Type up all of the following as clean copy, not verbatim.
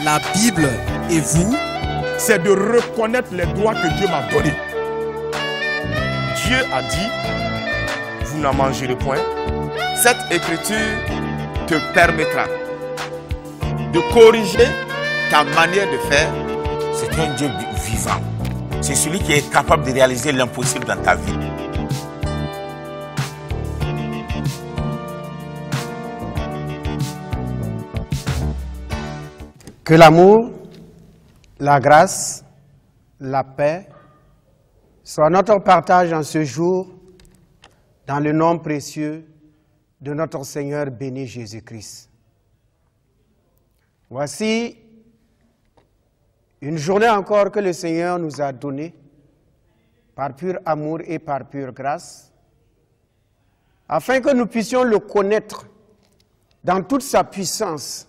la Bible et vous, c'est de reconnaître les droits que Dieu m'a donnés. Dieu a dit, vous n'en mangerez point. Cette écriture te permettra de corriger ta manière de faire. C'est un Dieu vivant. C'est celui qui est capable de réaliser l'impossible dans ta vie. Que l'amour, la grâce, la paix soient notre partage en ce jour dans le nom précieux de notre Seigneur béni Jésus-Christ. Voici une journée encore que le Seigneur nous a donnée par pur amour et par pure grâce, afin que nous puissions le connaître dans toute sa puissance,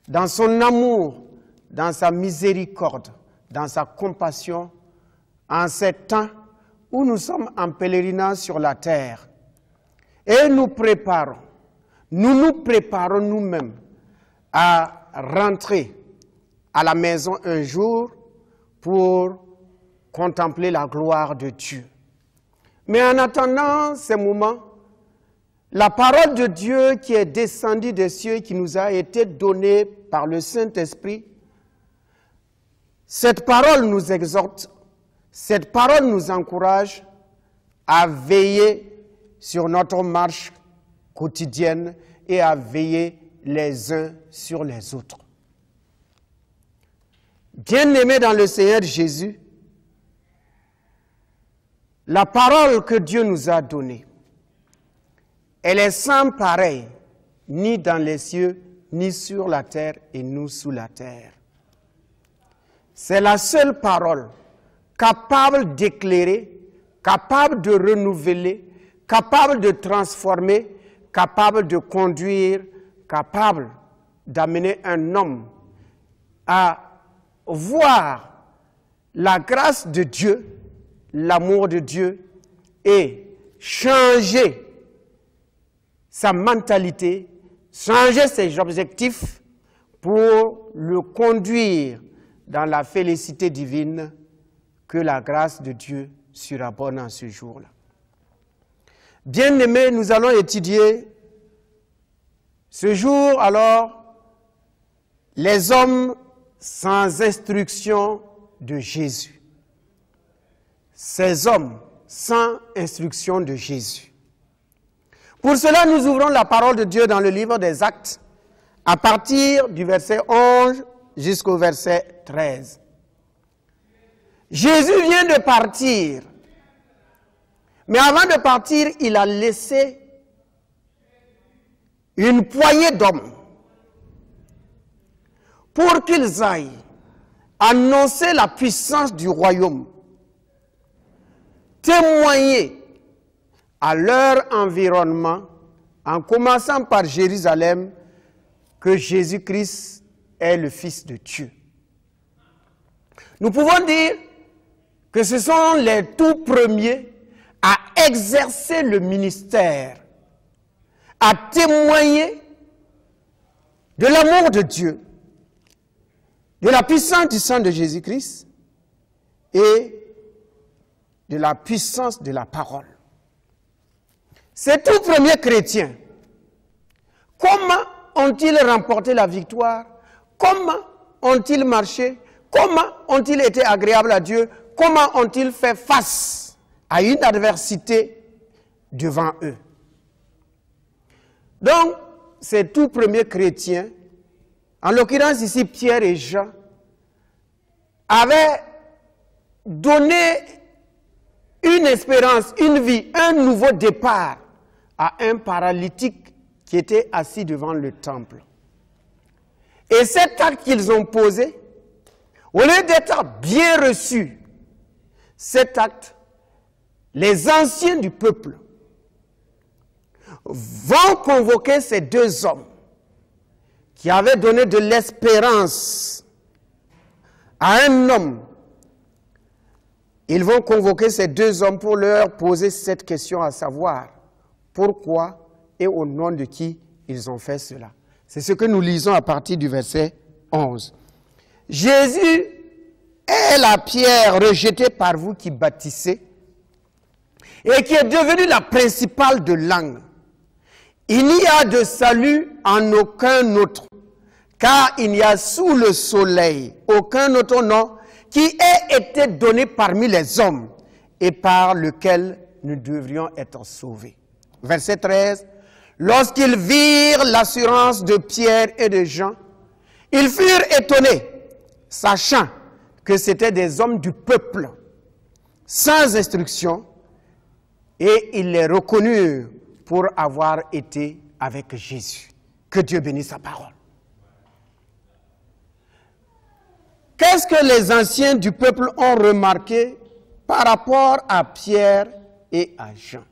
dans son amour, dans sa miséricorde, dans sa compassion, en ces temps où nous sommes en pèlerinage sur la terre. Et nous préparons nous-mêmes à rentrer à la maison un jour pour contempler la gloire de Dieu. Mais en attendant ces moments, la parole de Dieu qui est descendue des cieux, qui nous a été donnée par le Saint-Esprit, cette parole nous exhorte, cette parole nous encourage à veiller sur notre marche quotidienne et à veiller les uns sur les autres. Bien-aimés dans le Seigneur Jésus, la parole que Dieu nous a donnée, elle est sans pareil, ni dans les cieux, ni sur la terre, et nous sous la terre. C'est la seule parole capable d'éclairer, capable de renouveler, capable de transformer, capable de conduire, capable d'amener un homme à voir la grâce de Dieu, l'amour de Dieu, et changer sa mentalité, changer ses objectifs pour le conduire dans la félicité divine, que la grâce de Dieu surabonde en ce jour-là. Bien-aimés, nous allons étudier ce jour alors les hommes sans instruction de Jésus. Ces hommes sans instruction de Jésus. Pour cela, nous ouvrons la parole de Dieu dans le livre des Actes, à partir du verset 11 jusqu'au verset 13. Jésus vient de partir, mais avant de partir, il a laissé une poignée d'hommes pour qu'ils aillent annoncer la puissance du royaume, témoigner à leur environnement, en commençant par Jérusalem, que Jésus-Christ est le Fils de Dieu. Nous pouvons dire que ce sont les tout premiers à exercer le ministère, à témoigner de l'amour de Dieu, de la puissance du sang de Jésus-Christ et de la puissance de la parole. Ces tout premiers chrétiens, comment ont-ils remporté la victoire? Comment ont-ils marché? Comment ont-ils été agréables à Dieu? Comment ont-ils fait face à une adversité devant eux? Donc, ces tout premiers chrétiens, en l'occurrence ici Pierre et Jean, avaient donné une espérance, une vie, un nouveau départ à un paralytique qui était assis devant le temple. Et cet acte qu'ils ont posé, au lieu d'être bien reçu, cet acte, les anciens du peuple vont convoquer ces deux hommes qui avaient donné de l'espérance à un homme. Ils vont convoquer ces deux hommes pour leur poser cette question, à savoir pourquoi et au nom de qui ils ont fait cela. C'est ce que nous lisons à partir du verset 11. Jésus est la pierre rejetée par vous qui bâtissez et qui est devenue la principale de l'angle. Il n'y a de salut en aucun autre, car il n'y a sous le soleil aucun autre nom qui ait été donné parmi les hommes et par lequel nous devrions être sauvés. Verset 13. Lorsqu'ils virent l'assurance de Pierre et de Jean, ils furent étonnés, sachant que c'étaient des hommes du peuple, sans instruction, et ils les reconnurent pour avoir été avec Jésus. Que Dieu bénisse sa parole. Qu'est-ce que les anciens du peuple ont remarqué par rapport à Pierre et à Jean?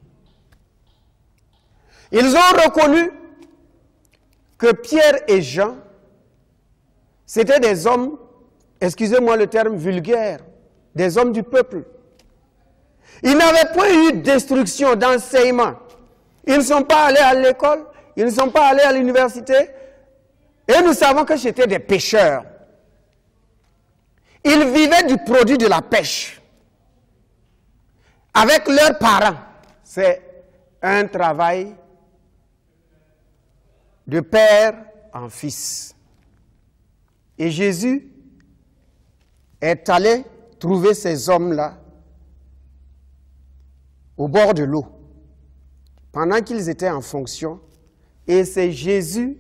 Ils ont reconnu que Pierre et Jean, c'étaient des hommes, excusez-moi le terme vulgaire, des hommes du peuple. Ils n'avaient point eu d'instruction, d'enseignement. Ils ne sont pas allés à l'école, ils ne sont pas allés à l'université, et nous savons que c'étaient des pêcheurs. Ils vivaient du produit de la pêche. Avec leurs parents, c'est un travail de père en fils. Et Jésus est allé trouver ces hommes-là au bord de l'eau, pendant qu'ils étaient en fonction, et c'est Jésus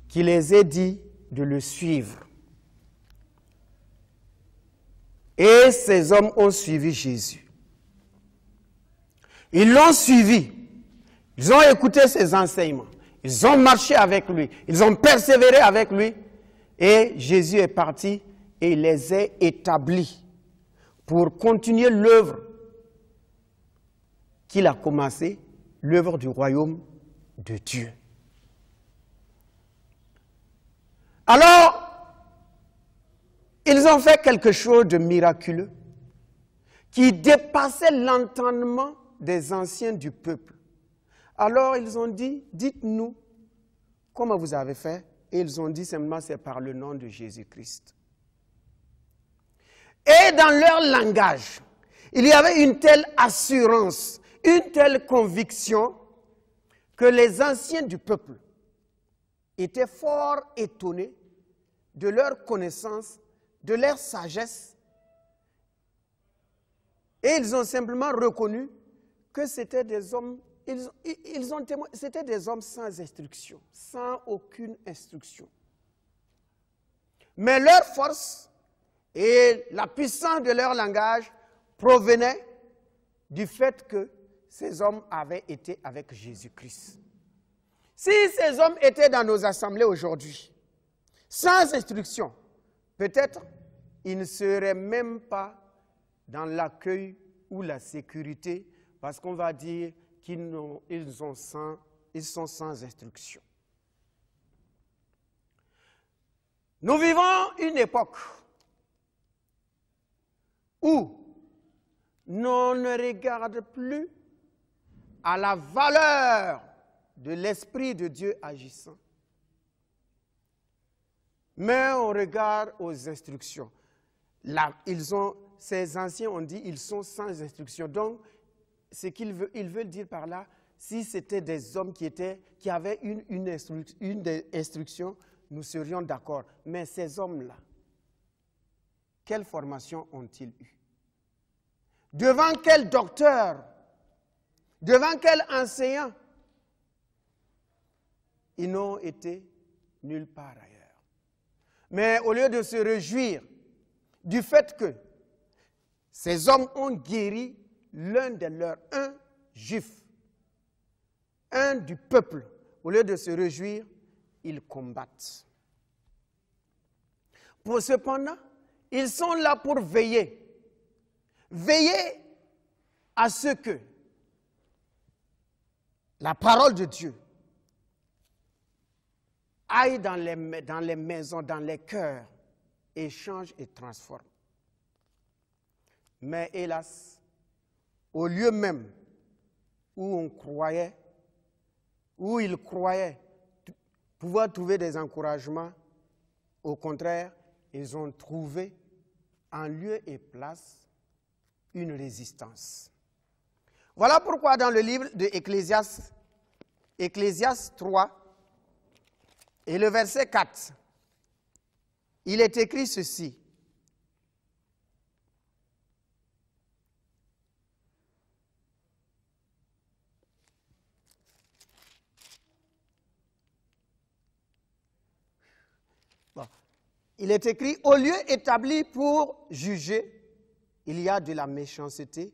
qui les a dit de le suivre. Et ces hommes ont suivi Jésus. Ils l'ont suivi. Ils ont écouté ses enseignements. Ils ont marché avec lui. Ils ont persévéré avec lui. Et Jésus est parti et il les a établis pour continuer l'œuvre qu'il a commencée, l'œuvre du royaume de Dieu. Alors, ils ont fait quelque chose de miraculeux qui dépassait l'entendement des anciens du peuple. Alors ils ont dit, dites-nous comment vous avez fait. Et ils ont dit simplement, c'est par le nom de Jésus-Christ. Et dans leur langage, il y avait une telle assurance, une telle conviction que les anciens du peuple étaient fort étonnés de leur connaissance, de leur sagesse. Et ils ont simplement reconnu que c'était des hommes, c'était des hommes sans instruction, sans aucune instruction. Mais leur force et la puissance de leur langage provenaient du fait que ces hommes avaient été avec Jésus-Christ. Si ces hommes étaient dans nos assemblées aujourd'hui, sans instruction, peut-être ils ne seraient même pas dans l'accueil ou la sécurité, parce qu'on va dire qu'ils sont sans instruction. Nous vivons une époque où l'on ne regarde plus à la valeur de l'Esprit de Dieu agissant, mais on regarde aux instructions. Là, ces anciens ont dit, ils sont sans instruction. Donc, ce qu'ils veulent dire par là, si c'était des hommes qui avaient une instruction, nous serions d'accord. Mais ces hommes-là, quelle formation ont-ils eu? Devant quel docteur? Devant quel enseignant? Ils n'ont été nulle part ailleurs. Mais au lieu de se réjouir du fait que ces hommes ont guéri l'un de leurs, un juif, un du peuple, au lieu de se réjouir, ils combattent. Cependant, ils sont là pour veiller. Veiller à ce que la parole de Dieu aille dans les maisons, dans les cœurs, et change et transforme. Mais hélas, au lieu même où ils croyaient pouvoir trouver des encouragements, au contraire, ils ont trouvé en lieu et place une résistance. Voilà pourquoi dans le livre de Ecclésiaste 3 et le verset 4, il est écrit ceci. Il est écrit, au lieu établi pour juger, il y a de la méchanceté,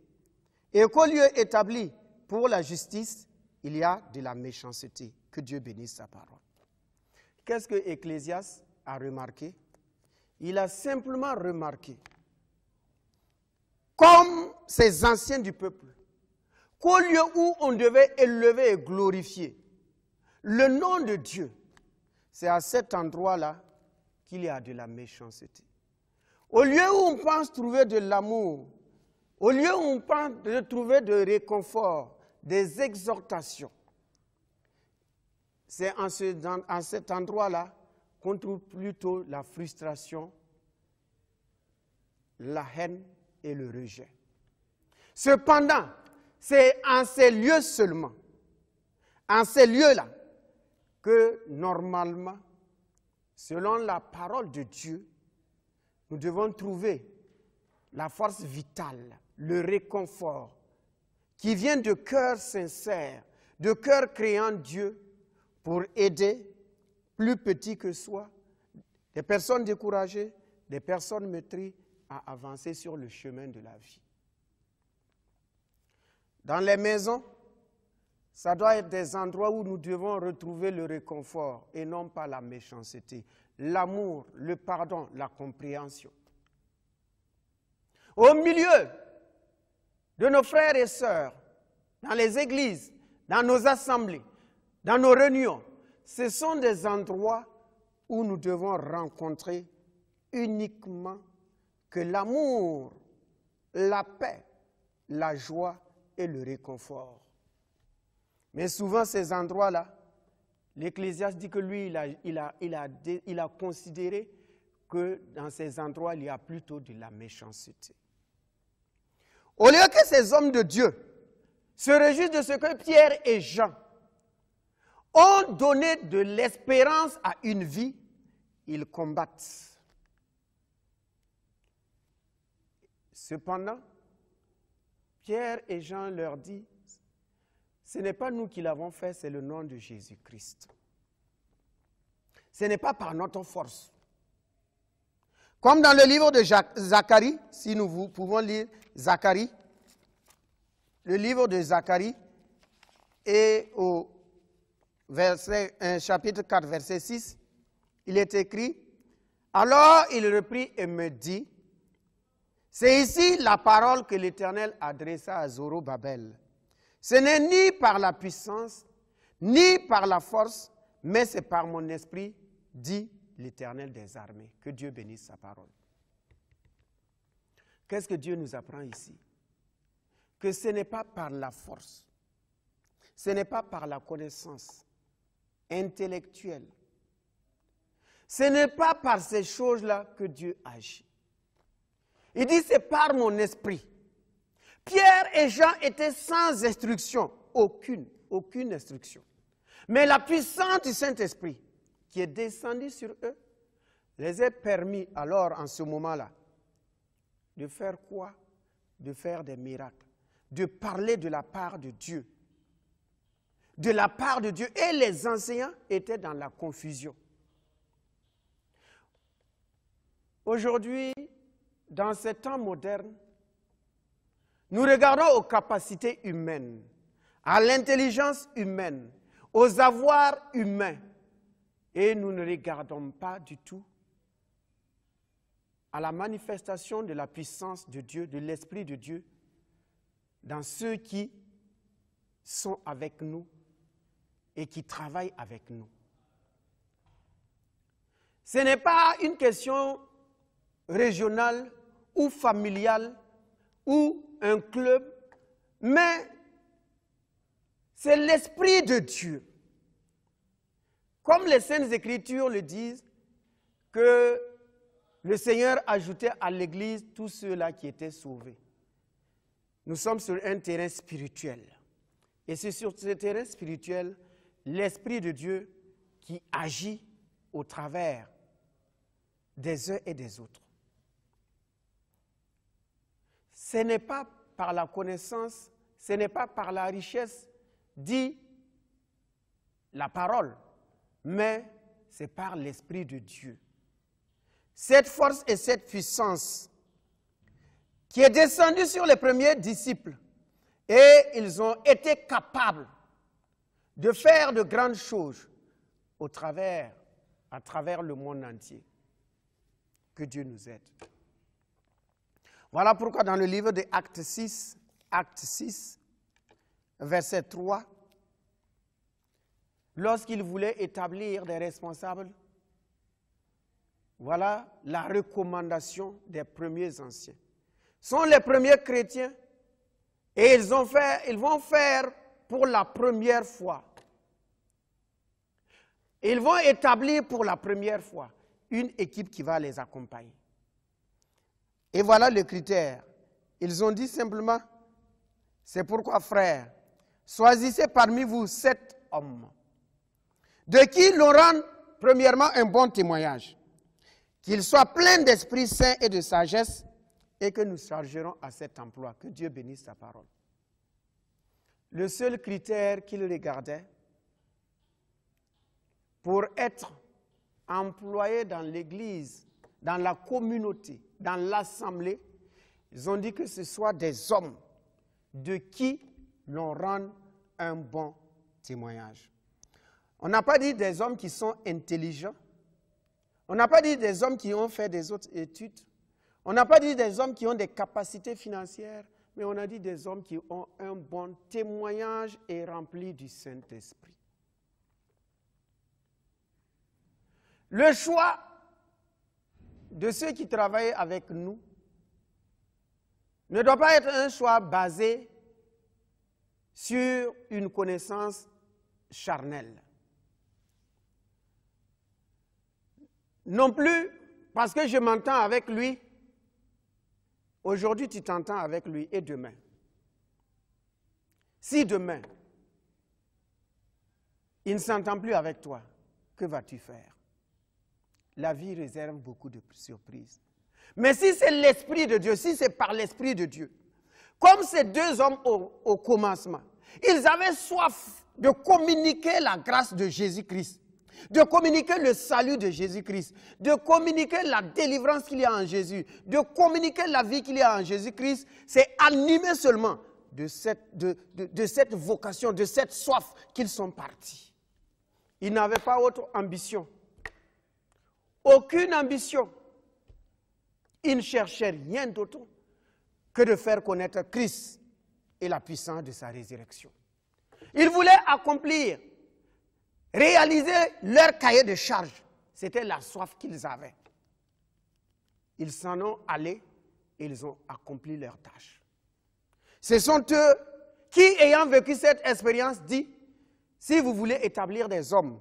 et qu'au lieu établi pour la justice, il y a de la méchanceté. Que Dieu bénisse sa parole. Qu'est-ce que Ecclésiaste a remarqué? Il a simplement remarqué, comme ces anciens du peuple, qu'au lieu où on devait élever et glorifier le nom de Dieu, c'est à cet endroit-là qu'il y a de la méchanceté. Au lieu où on pense trouver de l'amour, au lieu où on pense de trouver de réconfort, des exhortations, c'est en cet endroit-là qu'on trouve plutôt la frustration, la haine et le rejet. Cependant, c'est en ces lieux seulement, en ces lieux-là, que normalement, selon la parole de Dieu, nous devons trouver la force vitale, le réconfort, qui vient de cœurs sincères, de cœurs créant Dieu, pour aider, plus petits que soi, des personnes découragées, des personnes meurtries, à avancer sur le chemin de la vie. Dans les maisons, ça doit être des endroits où nous devons retrouver le réconfort et non pas la méchanceté, l'amour, le pardon, la compréhension. Au milieu de nos frères et sœurs, dans les églises, dans nos assemblées, dans nos réunions, ce sont des endroits où nous devons rencontrer uniquement que l'amour, la paix, la joie et le réconfort. Mais souvent, ces endroits-là, l'Ecclésiaste dit que lui, il a considéré que dans ces endroits, il y a plutôt de la méchanceté. Au lieu que ces hommes de Dieu se réjouissent de ce que Pierre et Jean ont donné de l'espérance à une vie, ils combattent. Cependant, Pierre et Jean leur disent, ce n'est pas nous qui l'avons fait, c'est le nom de Jésus-Christ. Ce n'est pas par notre force. Comme dans le livre de Zacharie, si nous pouvons lire Zacharie, le livre de Zacharie, et au chapitre 4, verset 6, il est écrit, « Alors il reprit et me dit, c'est ici la parole que l'Éternel adressa à Zorobabel. Ce n'est ni par la puissance, ni par la force, mais c'est par mon esprit, dit l'Éternel des armées. » Que Dieu bénisse sa parole. Qu'est-ce que Dieu nous apprend ici? Que ce n'est pas par la force, ce n'est pas par la connaissance intellectuelle, ce n'est pas par ces choses-là que Dieu agit. Il dit, c'est par mon esprit. Pierre et Jean étaient sans instruction, aucune instruction. Mais la puissance du Saint-Esprit qui est descendue sur eux les a permis alors en ce moment-là de faire quoi? De faire des miracles, de parler de la part de Dieu. De la part de Dieu. Et les enseignants étaient dans la confusion. Aujourd'hui, dans ces temps modernes, nous regardons aux capacités humaines, à l'intelligence humaine, aux avoirs humains, et nous ne regardons pas du tout à la manifestation de la puissance de Dieu, de l'Esprit de Dieu, dans ceux qui sont avec nous et qui travaillent avec nous. Ce n'est pas une question régionale ou familiale ou un club, mais c'est l'Esprit de Dieu. Comme les Saintes Écritures le disent, que le Seigneur ajoutait à l'Église tous ceux-là qui étaient sauvés. Nous sommes sur un terrain spirituel. Et c'est sur ce terrain spirituel, l'Esprit de Dieu qui agit au travers des uns et des autres. Ce n'est pas par la connaissance, ce n'est pas par la richesse, dit la parole, mais c'est par l'Esprit de Dieu. Cette force et cette puissance qui est descendue sur les premiers disciples, et ils ont été capables de faire de grandes choses à travers le monde entier. Que Dieu nous aide. Voilà pourquoi dans le livre de Actes 6, verset 3, lorsqu'il voulait établir des responsables, voilà la recommandation des premiers anciens. Ce sont les premiers chrétiens et ils vont faire pour la première fois. Ils vont établir pour la première fois une équipe qui va les accompagner. Et voilà le critère. Ils ont dit simplement, c'est pourquoi, frères, choisissez parmi vous 7 hommes, de qui l'on rende premièrement un bon témoignage, qu'ils soient pleins d'Esprit Saint et de sagesse, et que nous chargerons à cet emploi. Que Dieu bénisse sa parole. Le seul critère qu'ils regardaient pour être employés dans l'Église, dans la communauté, dans l'assemblée, ils ont dit que ce soit des hommes de qui l'on rend un bon témoignage. On n'a pas dit des hommes qui sont intelligents. On n'a pas dit des hommes qui ont fait des autres études. On n'a pas dit des hommes qui ont des capacités financières, mais on a dit des hommes qui ont un bon témoignage et remplis du Saint-Esprit. Le choix de ceux qui travaillent avec nous ne doit pas être un choix basé sur une connaissance charnelle. Non plus parce que je m'entends avec lui, aujourd'hui tu t'entends avec lui et demain. Si demain, il ne s'entend plus avec toi, que vas-tu faire? La vie réserve beaucoup de surprises. Mais si c'est l'Esprit de Dieu, si c'est par l'Esprit de Dieu, comme ces deux hommes au commencement, ils avaient soif de communiquer la grâce de Jésus-Christ, de communiquer le salut de Jésus-Christ, de communiquer la délivrance qu'il y a en Jésus, de communiquer la vie qu'il y a en Jésus-Christ, c'est animé seulement de cette vocation, de cette soif qu'ils sont partis. Ils n'avaient pas autre ambition. Aucune ambition. Ils ne cherchaient rien d'autre que de faire connaître Christ et la puissance de sa résurrection. Ils voulaient accomplir, réaliser leur cahier de charge. C'était la soif qu'ils avaient. Ils s'en ont allés et ils ont accompli leur tâche. Ce sont eux qui, ayant vécu cette expérience, disent, si vous voulez établir des hommes,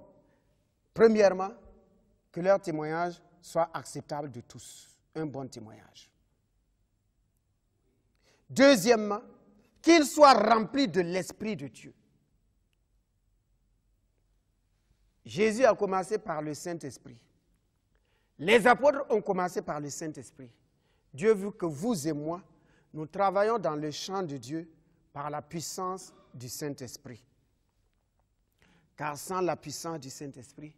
premièrement, que leur témoignage soit acceptable de tous, un bon témoignage. Deuxièmement, qu'ils soient remplis de l'Esprit de Dieu. Jésus a commencé par le Saint-Esprit. Les apôtres ont commencé par le Saint-Esprit. Dieu veut que vous et moi, nous travaillons dans le champ de Dieu par la puissance du Saint-Esprit. Car sans la puissance du Saint-Esprit,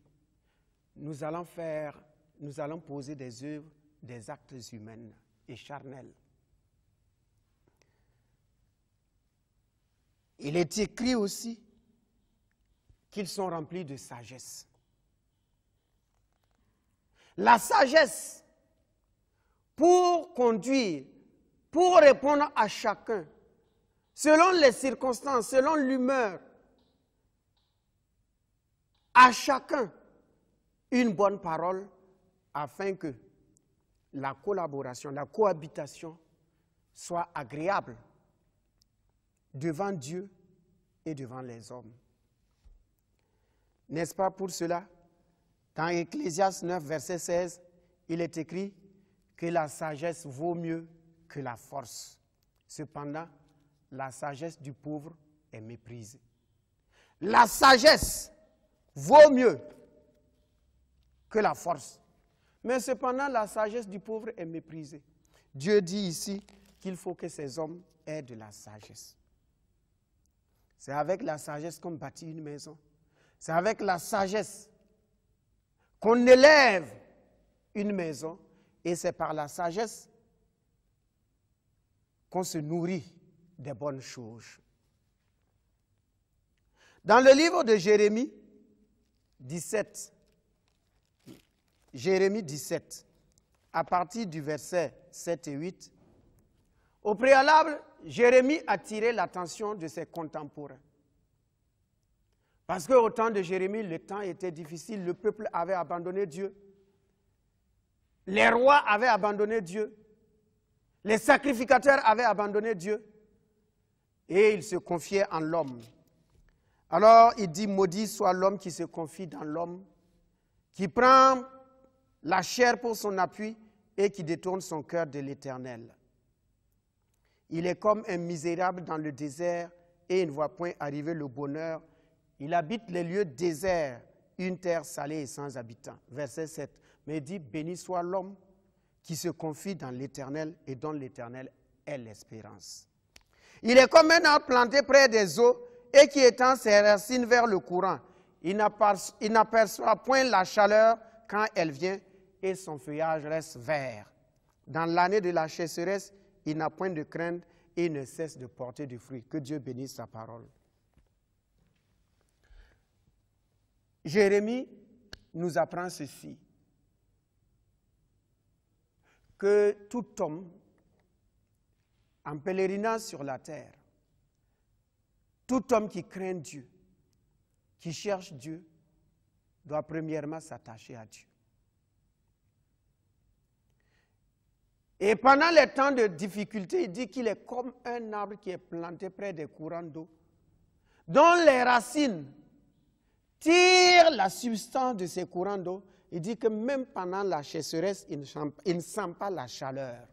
nous allons poser des œuvres, des actes humains et charnels. Il est écrit aussi qu'ils sont remplis de sagesse. La sagesse pour conduire, pour répondre à chacun, selon les circonstances, selon l'humeur, à chacun une bonne parole afin que la collaboration, la cohabitation soit agréable devant Dieu et devant les hommes. N'est-ce pas pour cela, dans Ecclésiaste 9, verset 16, il est écrit que la sagesse vaut mieux que la force. Cependant, la sagesse du pauvre est méprisée. La sagesse vaut mieux que la force. Mais cependant, la sagesse du pauvre est méprisée. Dieu dit ici qu'il faut que ces hommes aient de la sagesse. C'est avec la sagesse qu'on bâtit une maison. C'est avec la sagesse qu'on élève une maison. Et c'est par la sagesse qu'on se nourrit des bonnes choses. Dans le livre de Jérémie 17, à partir du verset 7 et 8, au préalable, Jérémie a attiré l'attention de ses contemporains. Parce qu'au temps de Jérémie, le temps était difficile, le peuple avait abandonné Dieu. Les rois avaient abandonné Dieu. Les sacrificateurs avaient abandonné Dieu. Et ils se confiaient en l'homme. Alors il dit, maudit soit l'homme qui se confie dans l'homme, qui prend la chair pour son appui et qui détourne son cœur de l'Éternel. Il est comme un misérable dans le désert et il ne voit point arriver le bonheur. Il habite les lieux déserts, une terre salée et sans habitants. Verset 7. Mais il dit, béni soit l'homme qui se confie dans l'Éternel et dont l'Éternel est l'espérance. Il est comme un arbre planté près des eaux et qui étend ses racines vers le courant. Il n'aperçoit point la chaleur quand elle vient et son feuillage reste vert. Dans l'année de la chasseresse, il n'a point de crainte et il ne cesse de porter du fruit. Que Dieu bénisse sa parole. Jérémie nous apprend ceci, que tout homme en pèlerinage sur la terre, tout homme qui craint Dieu, qui cherche Dieu, doit premièrement s'attacher à Dieu. Et pendant les temps de difficulté, il dit qu'il est comme un arbre qui est planté près des courants d'eau, dont les racines tirent la substance de ces courants d'eau. Il dit que même pendant la chasseresse, il ne sent pas la chaleur.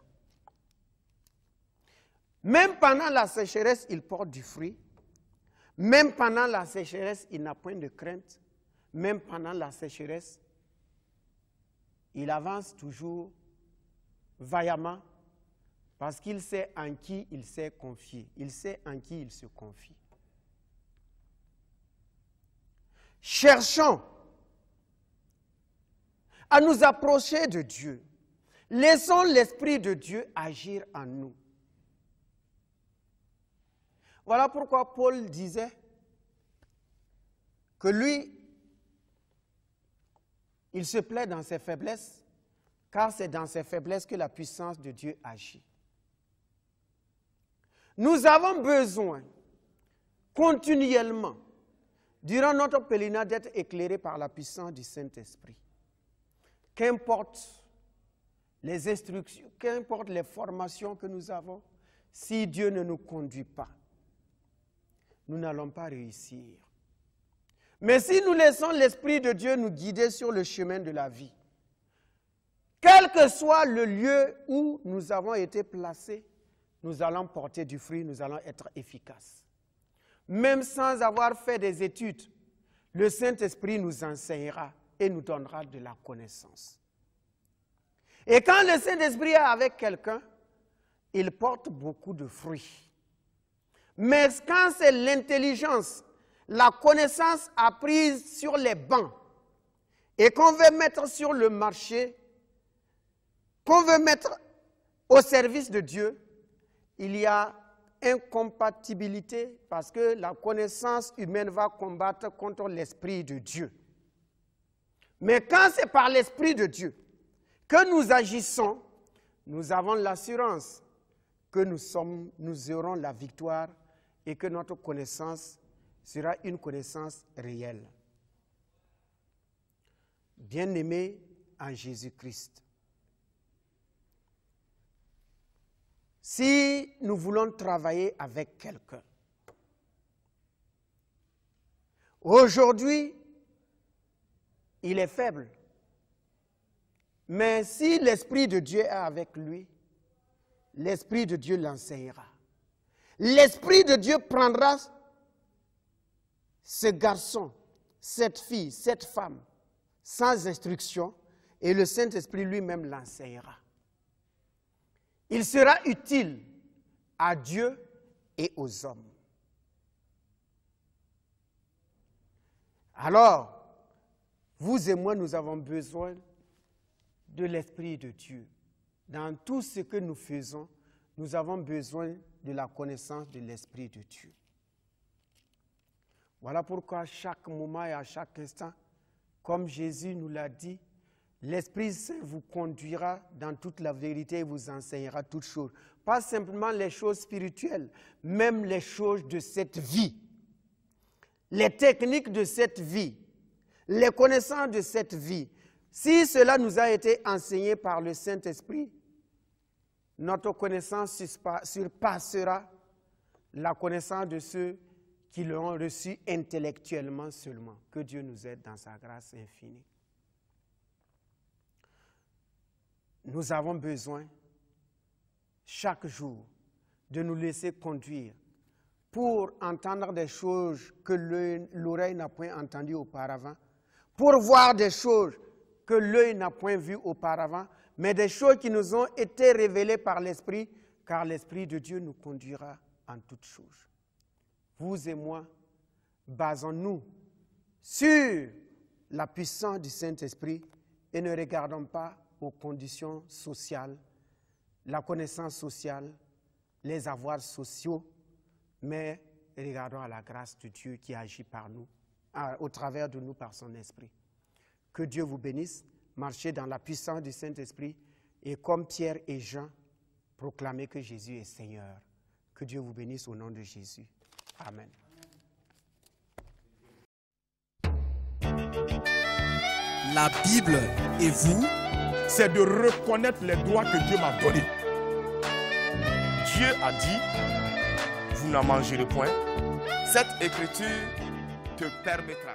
Même pendant la sécheresse, il porte du fruit. Même pendant la sécheresse, il n'a point de crainte. Même pendant la sécheresse, il avance toujours vaillamment parce qu'il sait en qui il s'est confié. Il sait en qui il se confie. Cherchons à nous approcher de Dieu. Laissons l'Esprit de Dieu agir en nous. Voilà pourquoi Paul disait que lui, il se plaît dans ses faiblesses, car c'est dans ses faiblesses que la puissance de Dieu agit. Nous avons besoin continuellement, durant notre pèlerinage, d'être éclairés par la puissance du Saint-Esprit. Qu'importe les instructions, qu'importe les formations que nous avons, si Dieu ne nous conduit pas, nous n'allons pas réussir. Mais si nous laissons l'Esprit de Dieu nous guider sur le chemin de la vie, quel que soit le lieu où nous avons été placés, nous allons porter du fruit, nous allons être efficaces. Même sans avoir fait des études, le Saint-Esprit nous enseignera et nous donnera de la connaissance. Et quand le Saint-Esprit est avec quelqu'un, il porte beaucoup de fruits. Mais quand c'est l'intelligence, la connaissance apprise sur les bancs et qu'on veut mettre sur le marché, qu'on veut mettre au service de Dieu, il y a incompatibilité parce que la connaissance humaine va combattre contre l'Esprit de Dieu. Mais quand c'est par l'Esprit de Dieu que nous agissons, nous avons l'assurance que nous aurons la victoire et que notre connaissance sera une connaissance réelle. Bien-aimés en Jésus-Christ, si nous voulons travailler avec quelqu'un, aujourd'hui, il est faible, Mais si l'Esprit de Dieu est avec lui, l'Esprit de Dieu l'enseignera. L'Esprit de Dieu prendra ce garçon, cette fille, cette femme, sans instruction, et le Saint-Esprit lui-même l'enseignera. Il sera utile à Dieu et aux hommes. Alors, vous et moi, nous avons besoin de l'Esprit de Dieu. Dans tout ce que nous faisons, nous avons besoin de la connaissance de l'Esprit de Dieu. Voilà pourquoi à chaque moment et à chaque instant, comme Jésus nous l'a dit, l'Esprit Saint vous conduira dans toute la vérité et vous enseignera toutes choses. Pas simplement les choses spirituelles, même les choses de cette vie. Les techniques de cette vie, les connaissances de cette vie. Si cela nous a été enseigné par le Saint-Esprit, notre connaissance surpassera la connaissance de ceux qui l'ont reçu intellectuellement seulement. Que Dieu nous aide dans sa grâce infinie. Nous avons besoin, chaque jour, de nous laisser conduire pour entendre des choses que l'oreille n'a point entendues auparavant, pour voir des choses que l'œil n'a point vues auparavant, mais des choses qui nous ont été révélées par l'Esprit, car l'Esprit de Dieu nous conduira en toutes choses. Vous et moi, basons-nous sur la puissance du Saint-Esprit et ne regardons pas aux conditions sociales, la connaissance sociale, les avoirs sociaux, mais regardons à la grâce de Dieu qui agit par nous, au travers de nous par son Esprit. Que Dieu vous bénisse, marchez dans la puissance du Saint-Esprit et comme Pierre et Jean, proclamez que Jésus est Seigneur. Que Dieu vous bénisse au nom de Jésus. Amen. La Bible et vous, c'est de reconnaître les droits que Dieu m'a donnés. Dieu a dit, vous n'en mangerez point. Cette écriture te permettra